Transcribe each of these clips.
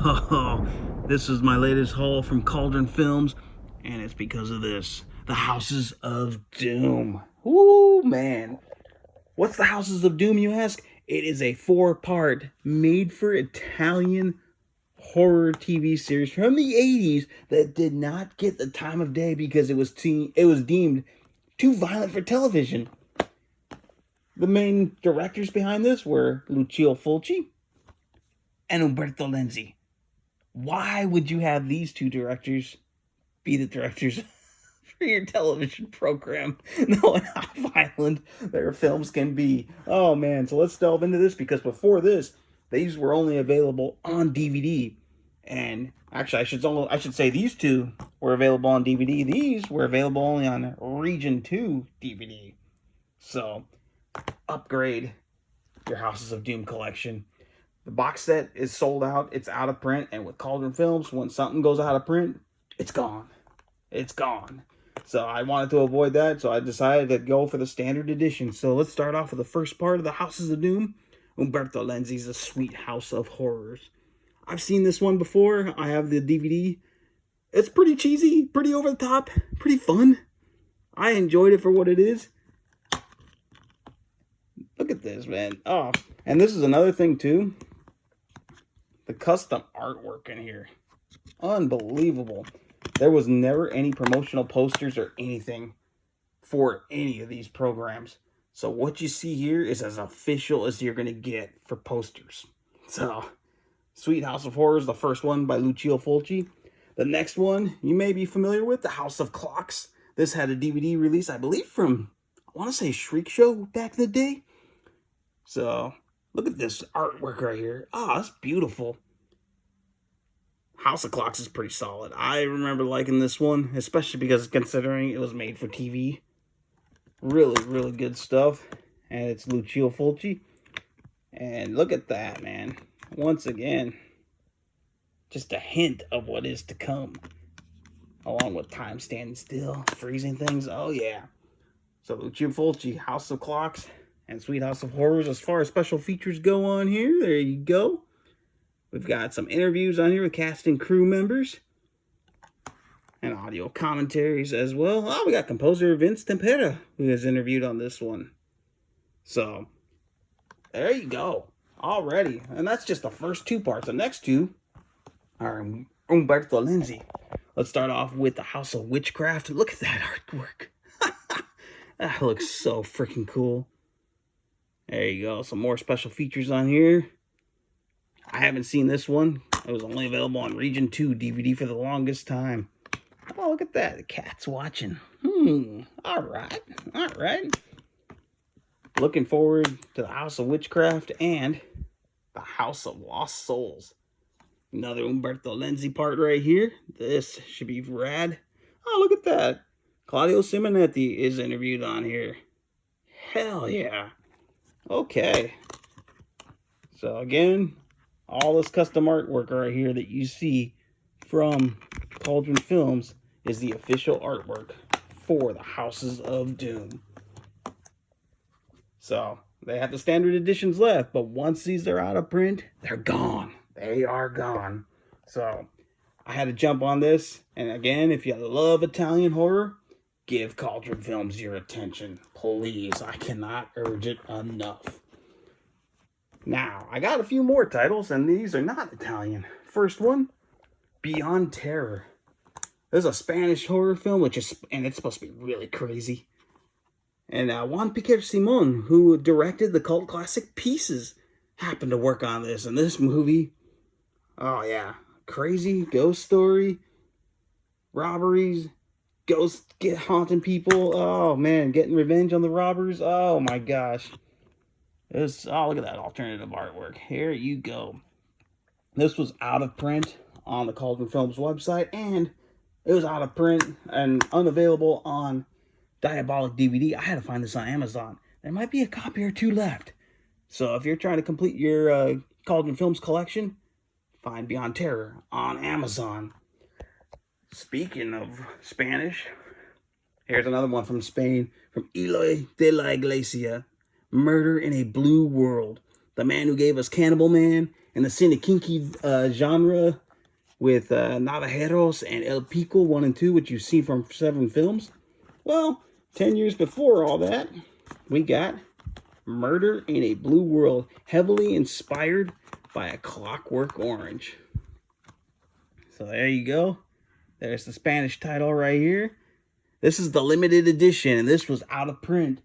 Oh, this is my latest haul from Cauldron Films, and it's because of this. The Houses of Doom. Ooh, man. What's the Houses of Doom, you ask? It is a 4-part, made-for-Italian horror TV series from the 80s that did not get the time of day because it was deemed too violent for television. The main directors behind this were Lucio Fulci and Umberto Lenzi. Why would you have these two directors be the directors for your television program, knowing how violent their films can be? Oh man, so let's delve into this, because before this, these were only available on DVD. And actually, I should say these two were available on DVD. These were available only on Region 2 DVD. So, upgrade your Houses of Doom collection. The box set is sold out. It's out of print. And with Cauldron Films, when something goes out of print, it's gone. It's gone. So I wanted to avoid that, so I decided to go for the standard edition. So let's start off with the first part of the Houses of Doom. Umberto Lenzi's A Sweet House of Horrors. I've seen this one before. I have the DVD. It's pretty cheesy, pretty over the top, pretty fun. I enjoyed it for what it is. Look at this, man. Oh, and this is another thing too. The custom artwork in here. Unbelievable. There was never any promotional posters or anything for any of these programs. So what you see here is as official as you're going to get for posters. So, Sweet House of Horrors, the first one by Lucio Fulci. The next one you may be familiar with, The House of Clocks. This had a DVD release, I believe, from, I want to say, Shriek Show back in the day. So, look at this artwork right here. Ah, it's beautiful. House of Clocks is pretty solid. I remember liking this one, especially because considering it was made for TV. Really, really good stuff. And it's Lucio Fulci. And look at that, man. Once again, just a hint of what is to come. Along with time standing still, freezing things. Oh, yeah. So, Lucio Fulci, House of Clocks, and Sweet House of Horrors. As far as special features go on here, there you go. We've got some interviews on here with cast and crew members. And audio commentaries as well. Oh, we got composer Vince Tempera, who is interviewed on this one. So, there you go. Already. And that's just the first two parts. The next two are Umberto Lenzi. Let's start off with The House of Witchcraft. Look at that artwork. That looks so freaking cool. There you go. Some more special features on here. I haven't seen this one. It was only available on Region 2 DVD for the longest time. Oh, look at that. The cat's watching. Alright. Alright. Looking forward to The House of Witchcraft and The House of Lost Souls. Another Umberto Lenzi part right here. This should be rad. Oh, look at that. Claudio Simonetti is interviewed on here. Hell yeah. Okay. So again, all this custom artwork right here that you see from Cauldron Films is the official artwork for the Houses of Doom. So, they have the standard editions left, but once these are out of print, they're gone. They are gone. So, I had to jump on this. And again, if you love Italian horror, give Cauldron Films your attention. Please, I cannot urge it enough. Now, I got a few more titles, and these are not Italian. First one, Beyond Terror. This is a Spanish horror film, and it's supposed to be really crazy. And Juan Piquer Simon, who directed the cult classic Pieces, happened to work on this. And this movie, oh yeah, crazy ghost story, robberies, ghosts get haunting people. Oh man, getting revenge on the robbers. Oh my gosh. Oh, look at that alternative artwork. Here you go. This was out of print on the Cauldron Films website, and it was out of print and unavailable on Diabolic DVD. I had to find this on Amazon. There might be a copy or two left. So if you're trying to complete your Cauldron Films collection, find Beyond Terror on Amazon. Speaking of Spanish, here's another one from Spain, from Eloy De La Iglesia. Murder in a Blue World. the man who gave us Cannibal Man and the Cine Kinky genre with Navajeros and El Pico 1 and 2, which you've seen from 7 films. Well, 10 years before all that, we got Murder in a Blue World, heavily inspired by A Clockwork Orange. So there you go. There's the Spanish title right here. This is the limited edition, and this was out of print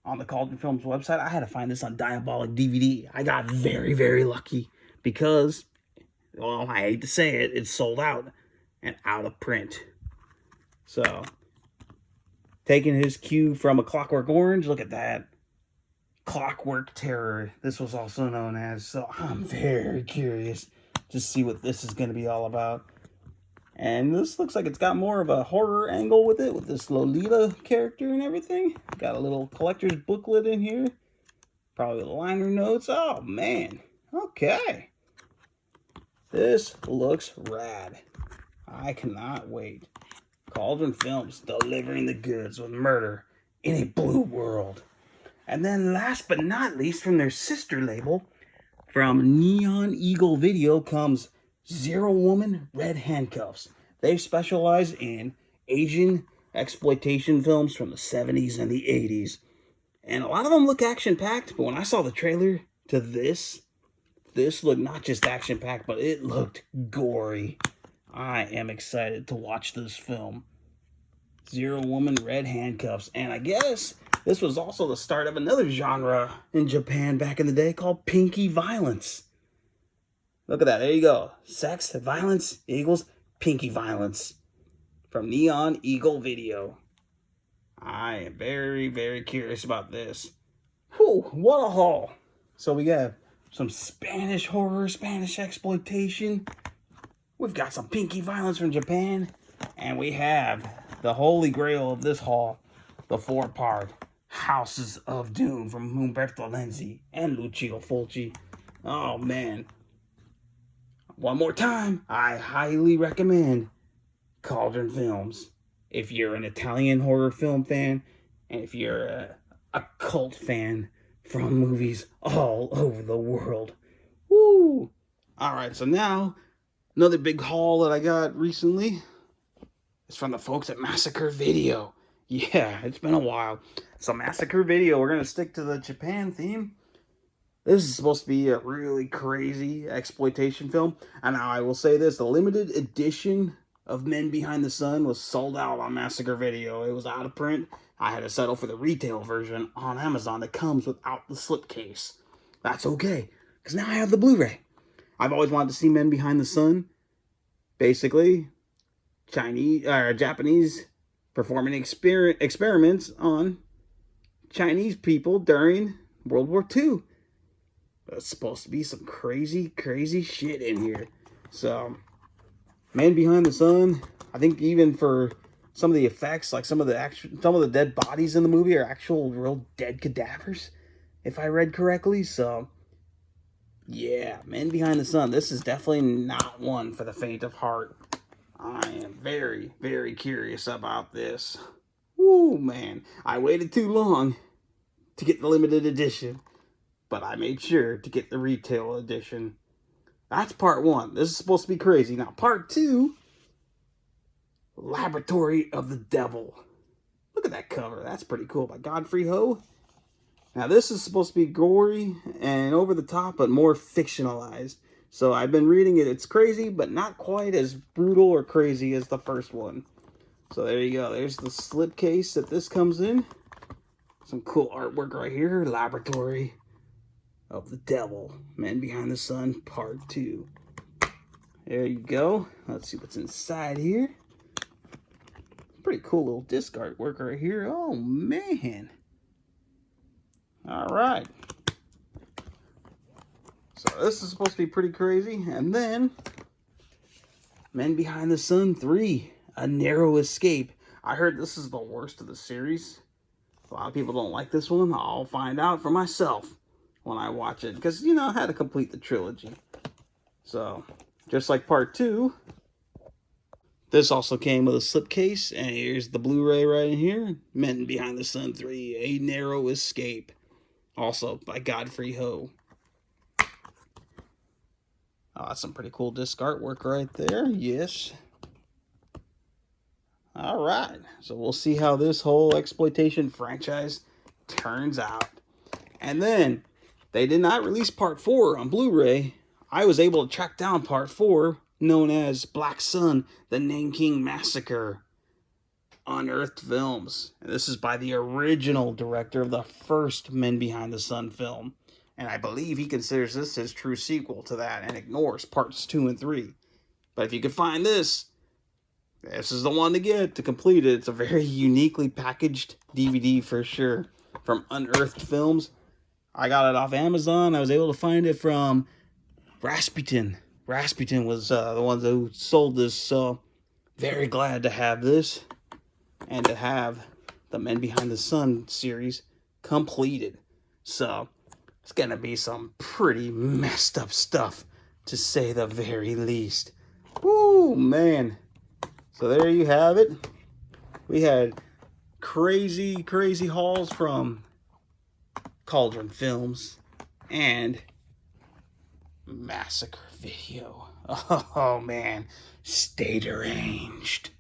on the Cauldron Films website. I had to find this on Diabolic DVD. I got very, very lucky because, well, I hate to say it, it's sold out and out of print. So, taking his cue from A Clockwork Orange, look at that. Clockwork Terror, this was also known as. So I'm very curious to see what this is going to be all about. And this looks like it's got more of a horror angle with it, with this Lolita character and everything. Got a little collector's booklet in here. Probably the liner notes. Oh, man. Okay. This looks rad. I cannot wait. Cauldron Films delivering the goods with Murder in a Blue World. And then last but not least, from their sister label, from Neon Eagle Video, comes Zero Woman, Red Handcuffs. They specialize in Asian exploitation films from the 70s and the 80s. And a lot of them look action-packed, but when I saw the trailer to this looked not just action-packed, but it looked gory. I am excited to watch this film. Zero Woman, Red Handcuffs. And I guess this was also the start of another genre in Japan back in the day called Pinky Violence. Look at that. There you go. Sex, violence, equals Pinky Violence. From Neon Eagle Video. I am very, very curious about this. Whew, what a haul. So we got some Spanish horror, Spanish exploitation. We've got some Pinky Violence from Japan. And we have the holy grail of this haul. The 4-part Houses of Doom from Umberto Lenzi and Lucio Fulci. Oh, man. One more time, I highly recommend Cauldron Films. If you're an Italian horror film fan, and if you're a cult fan from movies all over the world. Woo! Alright, so now, another big haul that I got recently is from the folks at Massacre Video. Yeah, it's been a while. So Massacre Video, we're going to stick to the Japan theme. This is supposed to be a really crazy exploitation film. And now I will say this, the limited edition of Men Behind the Sun was sold out on Massacre Video. It was out of print. I had to settle for the retail version on Amazon that comes without the slipcase. That's okay, because now I have the Blu-ray. I've always wanted to see Men Behind the Sun. Basically, Japanese performing experiments on Chinese people during World War II. That's supposed to be some crazy, crazy shit in here. So, Man Behind the Sun, I think even for some of the effects, like some of the dead bodies in the movie are actual real dead cadavers, if I read correctly. So, yeah, Man Behind the Sun, this is definitely not one for the faint of heart. I am very, very curious about this. Woo, man. I waited too long to get the limited edition, but I made sure to get the retail edition. That's part 1. This is supposed to be crazy. Now, part 2, Laboratory of the Devil. Look at that cover. That's pretty cool, by Godfrey Ho. Now, this is supposed to be gory and over the top, but more fictionalized. So, I've been reading it. It's crazy, but not quite as brutal or crazy as the first one. So, there you go. There's the slipcase that this comes in. Some cool artwork right here. Laboratory of the Devil. Men Behind the Sun, Part 2. There you go. Let's see what's inside here. Pretty cool little disc artwork right here. Oh, man. Alright. So this is supposed to be pretty crazy. And then, Men Behind the Sun 3, A Narrow Escape. I heard this is the worst of the series. A lot of people don't like this one. I'll find out for myself when I watch it. Because, you know, I had to complete the trilogy. So, just like part 2, this also came with a slipcase. And here's the Blu-ray right in here. Men Behind the Sun 3, A Narrow Escape. Also by Godfrey Ho. Oh, that's some pretty cool disc artwork right there. Yes. All right. So we'll see how this whole exploitation franchise turns out. And then they did not release part 4 on Blu-ray. I was able to track down part 4, known as Black Sun, the Nanking Massacre, Unearthed Films. And this is by the original director of the first Men Behind the Sun film. And I believe he considers this his true sequel to that and ignores parts 2 and 3. But if you can find this, this is the one to get to complete it. It's a very uniquely packaged DVD for sure from Unearthed Films. I got it off Amazon. I was able to find it from Rasputin. Rasputin was the one who sold this, so very glad to have this and to have the Men Behind the Sun series completed. So it's gonna be some pretty messed up stuff, to say the very least. Woo, man. So there you have it. We had crazy hauls from Cauldron Films and Massacre Video. Oh man, stay deranged.